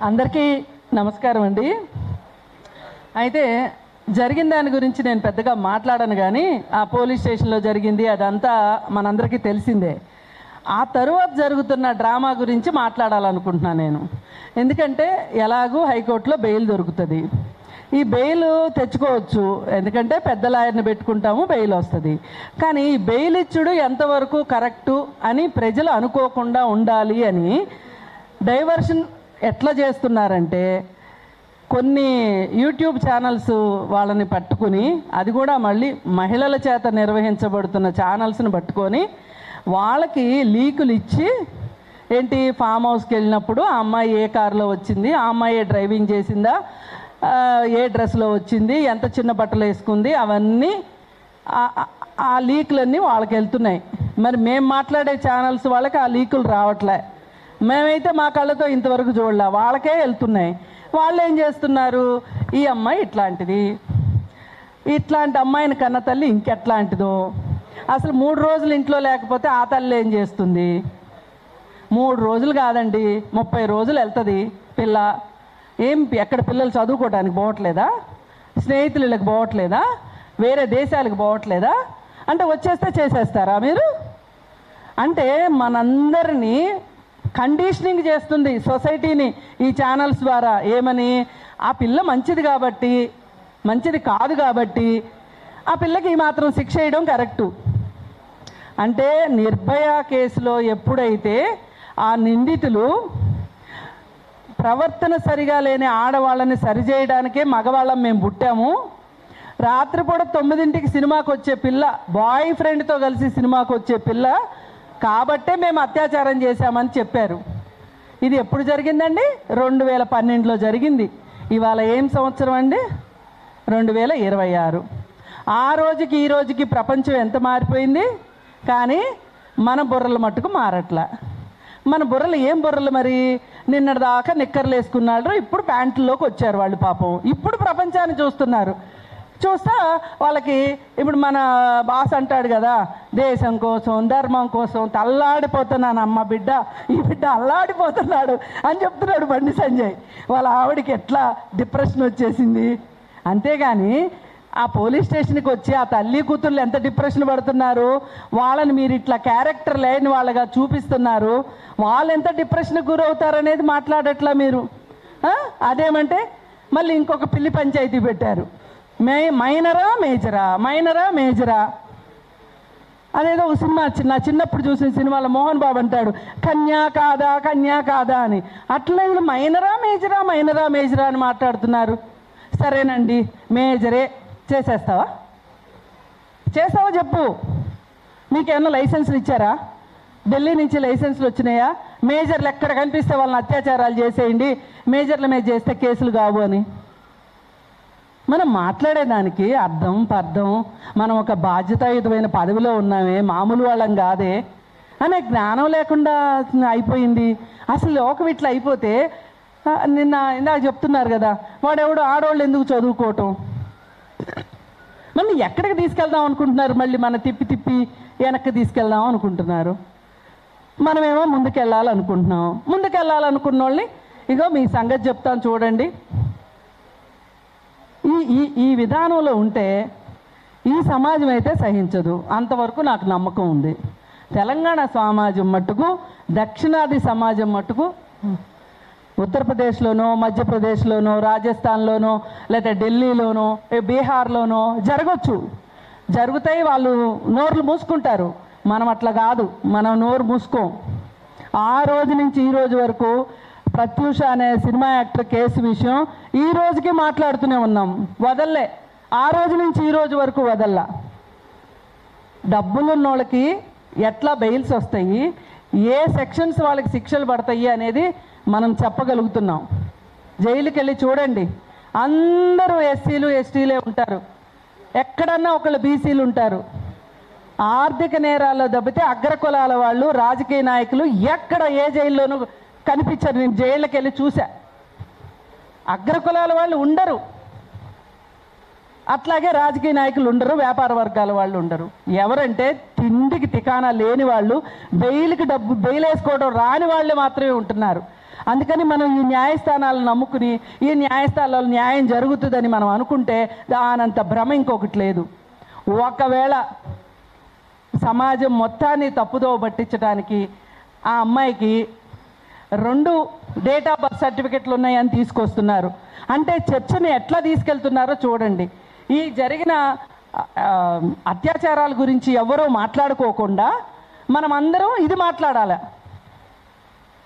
అందరికీ నమస్కారం అండి. అయితే జరిగిన దాని గురించి నేను పెద్దగా మాట్లాడను, కానీ ఆ పోలీస్ స్టేషన్లో జరిగింది అదంతా మనందరికీ తెలిసిందే. ఆ తరువాత జరుగుతున్న డ్రామా గురించి మాట్లాడాలనుకుంటున్నాను నేను. ఎందుకంటే ఎలాగూ హైకోర్టులో బెయిల్ దొరుకుతుంది. ఈ బెయిల్ తెచ్చుకోవచ్చు, ఎందుకంటే పెద్ద లాయర్ని పెట్టుకుంటాము, బెయిల్ వస్తుంది. కానీ ఈ బెయిల్ ఇచ్చుడు ఎంతవరకు కరెక్టు అని ప్రజలు అనుకోకుండా ఉండాలి అని డైవర్షన్ ఎట్లా చేస్తున్నారంటే, కొన్ని యూట్యూబ్ ఛానల్స్ వాళ్ళని పట్టుకుని, అది కూడా మళ్ళీ మహిళల చేత నిర్వహించబడుతున్న ఛానల్స్ని పట్టుకొని వాళ్ళకి లీకులు ఇచ్చి, ఏంటి ఫామ్ హౌస్కి వెళ్ళినప్పుడు ఆ అమ్మాయి ఏ కారులో వచ్చింది, ఆ అమ్మాయి డ్రైవింగ్ చేసిందా, ఏ డ్రెస్లో వచ్చింది, ఎంత చిన్న బట్టలు వేసుకుంది, అవన్నీ ఆ లీకులన్నీ వాళ్ళకి వెళ్తున్నాయి. మరి మేము మాట్లాడే ఛానల్స్ వాళ్ళకి ఆ లీకులు రావట్లే. మేమైతే మా కళ్ళతో ఇంతవరకు చూడలే, వాళ్ళకే వెళ్తున్నాయి. వాళ్ళు ఏం చేస్తున్నారు, ఈ అమ్మాయి ఇట్లాంటిది, ఇట్లాంటి అమ్మాయిని కన్న తల్లి ఇంకెట్లాంటిదో, అసలు 3 రోజులు ఇంట్లో లేకపోతే ఆ తల్లి ఏం చేస్తుంది? 3 రోజులు కాదండి, 30 రోజులు వెళ్తుంది పిల్ల. ఎక్కడ పిల్లలు చదువుకోవడానికి పోవట్లేదా? స్నేహితులకి పోవట్లేదా? వేరే దేశాలకు పోవట్లేదా? అంటే వచ్చేస్తే చేసేస్తారా మీరు? అంటే మనందరినీ కండిషనింగ్ చేస్తుంది సొసైటీని ఈ ఛానల్స్ ద్వారా. ఏమని? ఆ పిల్ల మంచిది కాబట్టి, మంచిది కాదు కాబట్టి ఆ పిల్లకి ఈ మాత్రం శిక్ష వేయడం కరెక్టు. అంటే నిర్భయ కేసులో ఎప్పుడైతే ఆ నిందితులు ప్రవర్తన సరిగా లేని ఆడవాళ్ళని సరిచేయడానికే మగవాళ్ళం మేము పుట్టాము, రాత్రిపూట 9ంటికి సినిమాకి వచ్చే పిల్ల, బాయ్ ఫ్రెండ్తో కలిసి సినిమాకి వచ్చే పిల్ల కాబట్టే మేము అత్యాచారం చేశామని చెప్పారు. ఇది ఎప్పుడు జరిగిందండి? 2012లో జరిగింది. ఇవాళ ఏం సంవత్సరం అండి? 2026. ఆ రోజుకి ఈ రోజుకి ప్రపంచం ఎంత మారిపోయింది, కానీ మన బుర్రలు మట్టుకు మారట్లా. మన బుర్రలు ఏం బుర్రలు మరి? నిన్నటిదాకా నిక్కర్లు వేసుకున్నారు, ఇప్పుడు ప్యాంట్లోకి వచ్చారు వాళ్ళు పాపం. ఇప్పుడు ప్రపంచాన్ని చూస్తున్నారు. చూస్తా వాళ్ళకి ఇప్పుడు మన బాస్ అంటాడు కదా, దేశం కోసం ధర్మం కోసం తల్లాడిపోతున్నాను అమ్మ బిడ్డ, ఈ బిడ్డ అల్లాడిపోతున్నాడు అని చెప్తున్నాడు బండి సంజయ్. వాళ్ళ ఆవిడికి ఎట్లా డిప్రెషన్ వచ్చేసింది. అంతేగాని ఆ పోలీస్ స్టేషన్కి వచ్చి ఆ తల్లి కూతుర్లు ఎంత డిప్రెషన్ పడుతున్నారు, వాళ్ళని మీరు ఇట్లా క్యారెక్టర్ లేని వాళ్ళగా చూపిస్తున్నారు, వాళ్ళు ఎంత డిప్రెషన్కి గురవుతారనేది మాట్లాడట్లా మీరు. అదేమంటే మళ్ళీ ఇంకొక పిల్లి పంచాయతీ పెట్టారు, మైనరా మేజరా, మైనరా మేజరా అదేదో ఒక సినిమా, నా చిన్నప్పుడు చూసిన సినిమాలో మోహన్ బాబు అంటాడు కన్యా కాదా కన్యా కాదా అని. అట్లా వీళ్ళు మైనరా మేజరా, మైనరా మేజరా అని మాట్లాడుతున్నారు. సరేనండి మేజరే, చేసేస్తావా? చేస్తావా చెప్పు. మీకేమన్నా లైసెన్సులు ఇచ్చారా? ఢిల్లీ నుంచి లైసెన్సులు వచ్చినాయా? మేజర్లు ఎక్కడ కనిపిస్తే వాళ్ళని అత్యాచారాలు చేసేయండి, మేజర్ల మీద చేస్తే కేసులు కావు అని. మనం మాట్లాడేదానికి అర్థం పర్థం, మనం ఒక బాధ్యతాయుతమైన పదవిలో ఉన్నామే, మామూలు వాళ్ళం కాదే అనే జ్ఞానం లేకుండా అయిపోయింది. అసలు లోకం ఇట్లా అయిపోతే, ఇందాక చెప్తున్నారు కదా, వాడెవడు ఆడవాళ్ళు ఎందుకు చదువుకోవటం, మళ్ళీ ఎక్కడికి తీసుకెళ్దాం అనుకుంటున్నారు, మళ్ళీ మన తిప్పి తిప్పి వెనక్కి తీసుకెళ్దాం అనుకుంటున్నారు. మనమేమో ముందుకెళ్ళాలనుకుంటున్నాం. ముందుకెళ్ళాలనుకున్న వాళ్ళని ఇగో మీ సంగతి చెప్తాను చూడండి. ఈ విధానంలో ఉంటే ఈ సమాజం అయితే సహించదు, అంతవరకు నాకు నమ్మకం ఉంది. తెలంగాణ సమాజం మట్టుకు, దక్షిణాది సమాజం మట్టుకు, ఉత్తరప్రదేశ్లోనో మధ్యప్రదేశ్లోనో రాజస్థాన్లోనో లేదా ఢిల్లీలోనో బీహార్లోనో జరగచ్చు, జరుగుతాయి. వాళ్ళు నోర్లు మూసుకుంటారు. మనం అట్లా కాదు, మనం నోరు మూసుకోం. ఆ రోజు నుంచి ఈ రోజు వరకు ప్రత్యూష అనే సినిమా యాక్టర్ కేసు విషయం ఈ రోజుకి మాట్లాడుతూనే ఉన్నాం, వదల్లే. ఆ రోజు నుంచి ఈ రోజు వరకు వదల్లా. డబ్బులున్న వాళ్ళకి ఎట్లా బెయిల్స్ వస్తాయి, ఏ సెక్షన్స్ వాళ్ళకి శిక్షలు పడతాయి అనేది మనం చెప్పగలుగుతున్నాం. జైలుకి వెళ్ళి చూడండి, అందరూ ఎస్సీలు ఎస్టీలే ఉంటారు, ఎక్కడన్నా ఒకళ్ళు బీసీలు ఉంటారు. ఆర్థిక నేరాల్లో దెబ్బతే అగ్రకులాల వాళ్ళు, రాజకీయ నాయకులు ఎక్కడ ఏ జైల్లోనూ కనిపించరు. నేను జైళ్ళకి వెళ్ళి చూసా, అగ్రకులాల వాళ్ళు ఉండరు, అట్లాగే రాజకీయ నాయకులు ఉండరు, వ్యాపార వర్గాల వాళ్ళు ఉండరు. ఎవరంటే తిండికి తికానా లేని వాళ్ళు, బెయిల్కి బెయిల్ వేసుకోవడం రాని వాళ్ళే మాత్రమే ఉంటున్నారు. అందుకని మనం ఈ న్యాయస్థానాలను నమ్ముకుని ఈ న్యాయస్థానాల్లో న్యాయం జరుగుతుందని మనం అనుకుంటే దానంత భ్రమ ఇంకొకటి లేదు. ఒకవేళ సమాజం మొత్తాన్ని తప్పుదోవ పట్టించడానికి ఆ అమ్మాయికి 2 డేట్ ఆఫ్ బర్త్ సర్టిఫికెట్లు ఉన్నాయని తీసుకొస్తున్నారు. అంటే చర్చని ఎట్లా తీసుకెళ్తున్నారో చూడండి. ఈ జరిగిన అత్యాచారాల గురించి ఎవరో మాట్లాడుకోకుండా మనం అందరం ఇది మాట్లాడాలి.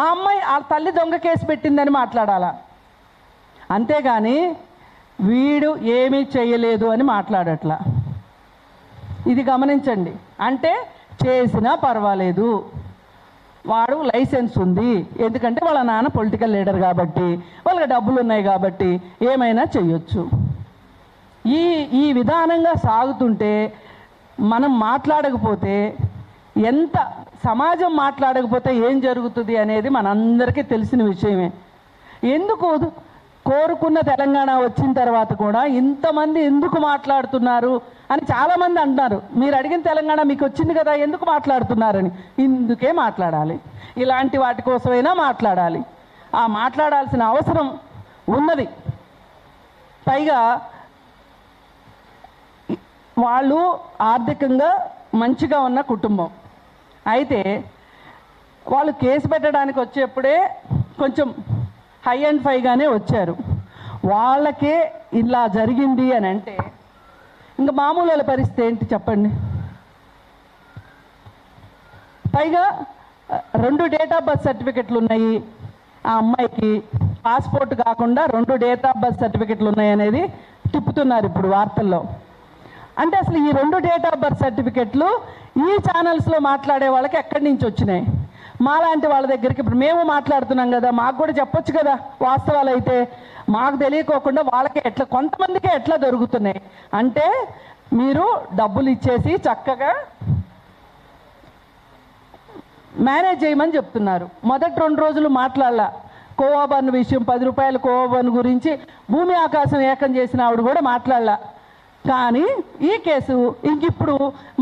ఆ అమ్మాయి ఆ తల్లి దొంగ కేసు పెట్టిందని మాట్లాడాలా, అంతేగాని వీడు ఏమీ చేయలేదు అని మాట్లాడట్లా. ఇది గమనించండి. అంటే చేసినా పర్వాలేదు, వాడు లైసెన్స్ ఉంది, ఎందుకంటే వాళ్ళ నాన్న పొలిటికల్ లీడర్ కాబట్టి, వాళ్ళకి డబ్బులు ఉన్నాయి కాబట్టి ఏమైనా చెయ్యొచ్చు. ఈ విధానంగా సాగుతుంటే మనం మాట్లాడకపోతే ఎంత సమాజం మాట్లాడకపోతే ఏం జరుగుతుంది అనేది మనందరికీ తెలిసిన విషయమే. ఎందుకు కోరుకున్న తెలంగాణ వచ్చిన తర్వాత కూడా ఇంతమంది ఎందుకు మాట్లాడుతున్నారు అని చాలామంది అంటున్నారు. మీరు అడిగిన తెలంగాణ మీకు వచ్చింది కదా, ఎందుకు మాట్లాడుతున్నారని. ఇందుకే మాట్లాడాలి, ఇలాంటి వాటి కోసమైనా మాట్లాడాలి. ఆ మాట్లాడాల్సిన అవసరం ఉన్నది. పైగా వాళ్ళు ఆర్థికంగా మంచిగా ఉన్న కుటుంబం అయితే వాళ్ళు కేసు పెట్టడానికి వచ్చేప్పుడే కొంచెం హై అండ్ ఫైగానే వచ్చారు. వాళ్ళకే ఇలా జరిగింది అని అంటే ఇంకా మామూలు వాళ్ళ పరిస్థితి ఏంటి చెప్పండి. పైగా 2 డేట్ ఆఫ్ బర్త్ సర్టిఫికెట్లు ఉన్నాయి ఆ అమ్మాయికి, పాస్పోర్ట్ కాకుండా 2 డేట్ ఆఫ్ బర్త్ సర్టిఫికెట్లు ఉన్నాయి అనేది తిప్పుతున్నారు ఇప్పుడు వార్తల్లో. అంటే అసలు ఈ 2 డేట్ ఆఫ్ బర్త్ సర్టిఫికెట్లు ఈ ఛానల్స్లో మాట్లాడే వాళ్ళకి ఎక్కడి నుంచి వచ్చినాయి? మాలాంటి వాళ్ళ దగ్గరికి ఇప్పుడు మేము మాట్లాడుతున్నాం కదా, మాకు కూడా చెప్పొచ్చు కదా వాస్తవాలు. అయితే మాకు తెలియకోకుండా వాళ్ళకి ఎట్లా, కొంతమందికే ఎట్లా దొరుకుతున్నాయి అంటే మీరు డబ్బులు ఇచ్చేసి చక్కగా మేనేజ్ చేయమని చెప్తున్నారు. మొదటి 2 రోజులు మాట్లాడాల. కోవాబన్ విషయం 10 రూపాయల కోవాబన్ గురించి భూమి ఆకాశం ఏకం చేసిన ఆవిడ కూడా మాట్లాడాల. కానీ ఈ కేసు ఇంకిప్పుడు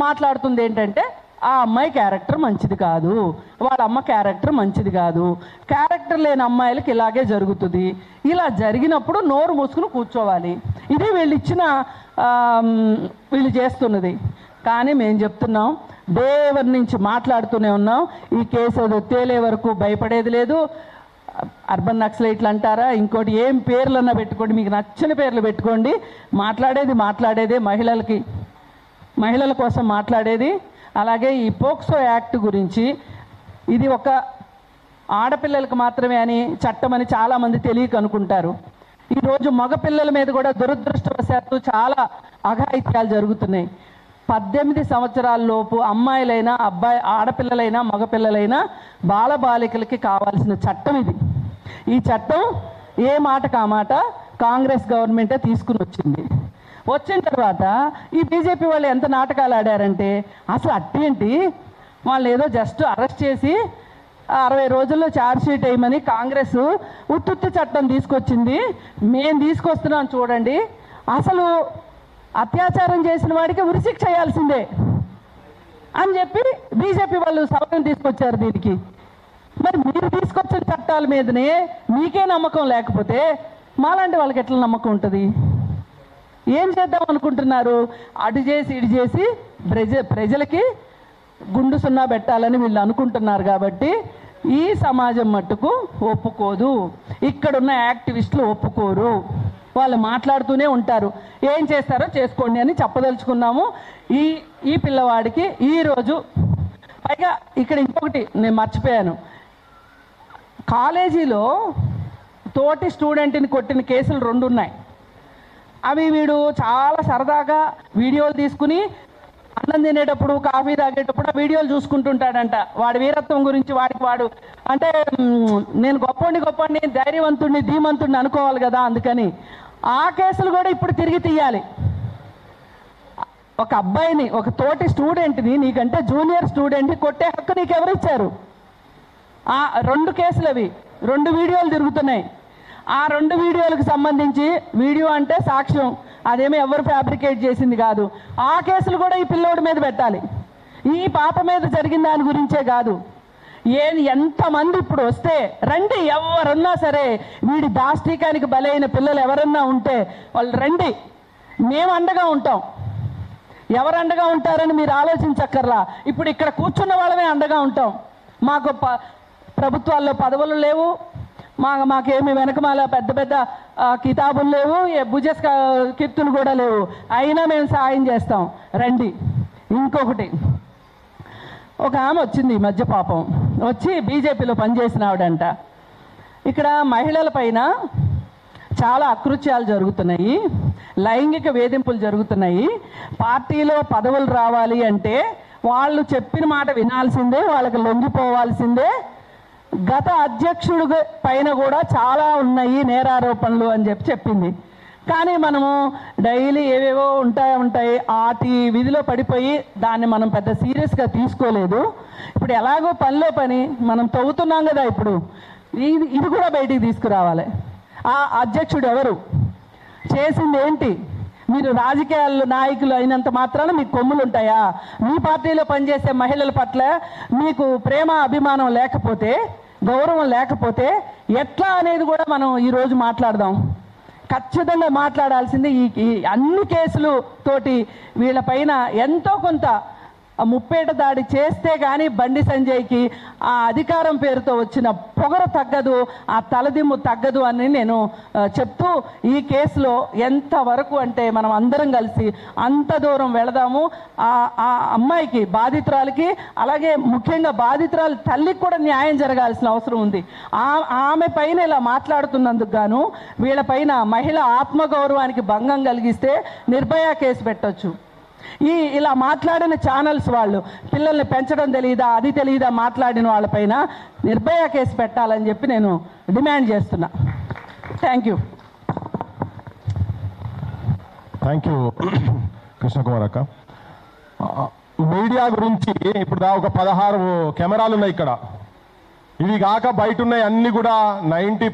మాట్లాడుతుంది ఏంటంటే ఆ అమ్మాయి క్యారెక్టర్ మంచిది కాదు, వాళ్ళ అమ్మ క్యారెక్టర్ మంచిది కాదు, క్యారెక్టర్ లేని అమ్మాయిలకి ఇలాగే జరుగుతుంది. ఇలా జరిగినప్పుడు నోరు మూసుకుని కూర్చోవాలి. ఇది వీళ్ళు చేస్తున్నది. కానీ మేము చెప్తున్నాం, దేవుడి నుంచి మాట్లాడుతూనే ఉన్నాం. ఈ కేసు అది తేలే వరకు భయపడేది లేదు. అర్బన్ నక్సలైట్లు అంటారా, ఇంకోటి ఏం పేర్లన్నా పెట్టుకోండి, మీకు నచ్చిన పేర్లు పెట్టుకోండి. మాట్లాడేదే మహిళల కోసం మాట్లాడేది. అలాగే ఈ పోక్సో యాక్ట్ గురించి ఇది ఒక ఆడపిల్లలకు మాత్రమే అని చట్టం అని చాలామంది తెలియక అనుకుంటారు. ఈరోజు మగపిల్లల మీద కూడా దురదృష్టవశాత్తు చాలా అఘాయిత్యాలు జరుగుతున్నాయి. 18 సంవత్సరాల లోపు అమ్మాయిలైనా ఆడపిల్లలైనా మగపిల్లలైనా బాలబాలికలకి కావాల్సిన చట్టం ఇది. ఈ చట్టం ఏ మాట కామాట కాంగ్రెస్ గవర్నమెంటే తీసుకుని వచ్చిన తర్వాత ఈ బీజేపీ వాళ్ళు ఎంత నాటకాలు ఆడారంటే అసలు అట్టేంటి, వాళ్ళు ఏదో జస్ట్ అరెస్ట్ చేసి 60 రోజుల్లో ఛార్జ్షీట్ వేయమని కాంగ్రెస్ ఉత్తుత్తి చట్టం తీసుకొచ్చింది, మేము తీసుకొస్తున్నాం చూడండి, అసలు అత్యాచారం చేసిన వాడికి ఉరిశిక్ష చేయాల్సిందే అని చెప్పి బీజేపీ వాళ్ళు సవరణ తీసుకొచ్చారు దీనికి. మరి మీరు తీసుకొచ్చిన చట్టాల మీదనే మీకే నమ్మకం లేకపోతే మాలాంటి వాళ్ళకి ఎట్లా నమ్మకం ఉంటుంది? ఏం చేద్దాం అనుకుంటున్నారు? అటు చేసి ఇటు చేసి ప్రజలకి గుండు సున్నా పెట్టాలని వీళ్ళు అనుకుంటున్నారు. కాబట్టి ఈ సమాజం మట్టుకు ఒప్పుకోదు, ఇక్కడున్న యాక్టివిస్టులు ఒప్పుకోరు. వాళ్ళు మాట్లాడుతూనే ఉంటారు, ఏం చేస్తారో చేసుకోండి అని చెప్పదలుచుకున్నాము. ఈ పిల్లవాడికి ఈరోజు పైగా ఇక్కడ ఇంకొకటి నేను మర్చిపోయాను, కాలేజీలో తోటి స్టూడెంట్ని కొట్టిన కేసులు 2 ఉన్నాయి. అవి వీడు చాలా సరదాగా వీడియోలు తీసుకుని అన్నం తినేటప్పుడు కాఫీ తాగేటప్పుడు ఆ వీడియోలు చూసుకుంటుంటాడంట. వాడి వీరత్వం గురించి వాడు అంటే నేను గొప్పండి ధైర్యవంతుడిని ధీమంతుడిని అనుకోవాలి కదా, అందుకని ఆ కేసులు కూడా ఇప్పుడు తిరిగి తీయాలి. ఒక అబ్బాయిని, ఒక తోటి స్టూడెంట్ని, నీకంటే జూనియర్ స్టూడెంట్ని కొట్టే హక్కు నీకు ఎవరిచ్చారు? ఆ 2 కేసులు అవి, 2 వీడియోలు తిరుగుతున్నాయి. ఆ 2 వీడియోలకు సంబంధించి, వీడియో అంటే సాక్ష్యం, అదేమో ఎవరు ఫ్యాబ్రికేట్ చేసింది కాదు. ఆ కేసులు కూడా ఈ పిల్లోడి మీద పెట్టాలి. ఈ పాప మీద జరిగిన దాని గురించే కాదు, ఎంతమంది ఇప్పుడు వస్తే రండి, ఎవరున్నా సరే, వీడి దాష్టికానికి బలైన పిల్లలు ఎవరన్నా ఉంటే వాళ్ళు రండి, మేము అండగా ఉంటాం. ఎవరు అండగా ఉంటారని మీరు ఆలోచించక్కర్లా. ఇప్పుడు ఇక్కడ కూర్చున్న వాళ్ళమే అండగా ఉంటాం. మాకు ప్రభుత్వాల్లో పదవులు లేవు, మాకేమి వెనకమాల పెద్ద పెద్ద కితాబులు లేవు, భుజస్ కీర్తులు కూడా లేవు, అయినా మేము సహాయం చేస్తాం, రండి. ఇంకొకటి, ఒక ఆమె వచ్చింది ఈ మధ్య, పాపం వచ్చి బీజేపీలో పనిచేసిన ఆవిడంట. ఇక్కడ మహిళల పైన చాలా అకృత్యాలు జరుగుతున్నాయి, లైంగిక వేధింపులు జరుగుతున్నాయి. పార్టీలో పదవులు రావాలి అంటే వాళ్ళు చెప్పిన మాట వినాల్సిందే, వాళ్ళకి లొంగిపోవాల్సిందే. గత అధ్యక్షుడు పైన కూడా చాలా ఉన్నాయి నేరారోపణలు అని చెప్పింది. కానీ మనము డైలీ ఏవేవో ఉంటాయి ఆటి విధిలో పడిపోయి దాన్ని మనం పెద్ద సీరియస్గా తీసుకోలేదు. ఇప్పుడు ఎలాగో పనిలో పని మనం తవ్వుతున్నాం కదా, ఇప్పుడు ఇది కూడా బయటికి తీసుకురావాలి. ఆ అధ్యక్షుడు ఎవరు, చేసింది ఏంటి? మీరు రాజకీయాల్లో నాయకులు అయినంత మాత్రాన మీకు కొమ్ములు ఉంటాయా? మీ పార్టీలో పనిచేసే మహిళల పట్ల మీకు ప్రేమ అభిమానం లేకపోతే, గౌరవం లేకపోతే ఎట్లా అనేది కూడా మనం ఈరోజు మాట్లాడదాం. ఖచ్చితంగా మాట్లాడాల్సింది. ఈ అన్ని కేసులు తోటి వీళ్ళపైన ఎంతో కొంత ముప్పేట దాడి చేస్తే కానీ బండి సంజయ్కి ఆ అధికారం పేరుతో వచ్చిన పొగరు తగ్గదు, ఆ తలదిమ్ము తగ్గదు అని నేను చెప్తూ, ఈ కేసులో ఎంతవరకు అంటే మనం అందరం కలిసి అంత దూరం వెళదాము. ఆ అమ్మాయికి, బాధితురాలకి, అలాగే ముఖ్యంగా బాధితురాలు తల్లికి కూడా న్యాయం జరగాల్సిన అవసరం ఉంది. ఆమె పైన ఇలా మాట్లాడుతున్నందుకు గాను వీళ్ళపైన మహిళ ఆత్మగౌరవానికి భంగం కలిగిస్తే నిర్భయ కేసు పెట్టొచ్చు. ఇలా మాట్లాడిన ఛానల్స్ వాళ్ళు పిల్లల్ని పెంచడం తెలియదా, అది తెలియదా మాట్లాడిన వాళ్ళపైన నిర్భయ కేసు పెట్టాలని చెప్పి నేను డిమాండ్ చేస్తున్నా. థ్యాంక్ యూ కృష్ణకుమార్ అక్క. మీడియా గురించి ఇప్పుడు ఒక 16 కెమెరాలు ఉన్నాయి ఇక్కడ. ఇవి కాక బయట ఉన్నాయి అన్ని కూడా 90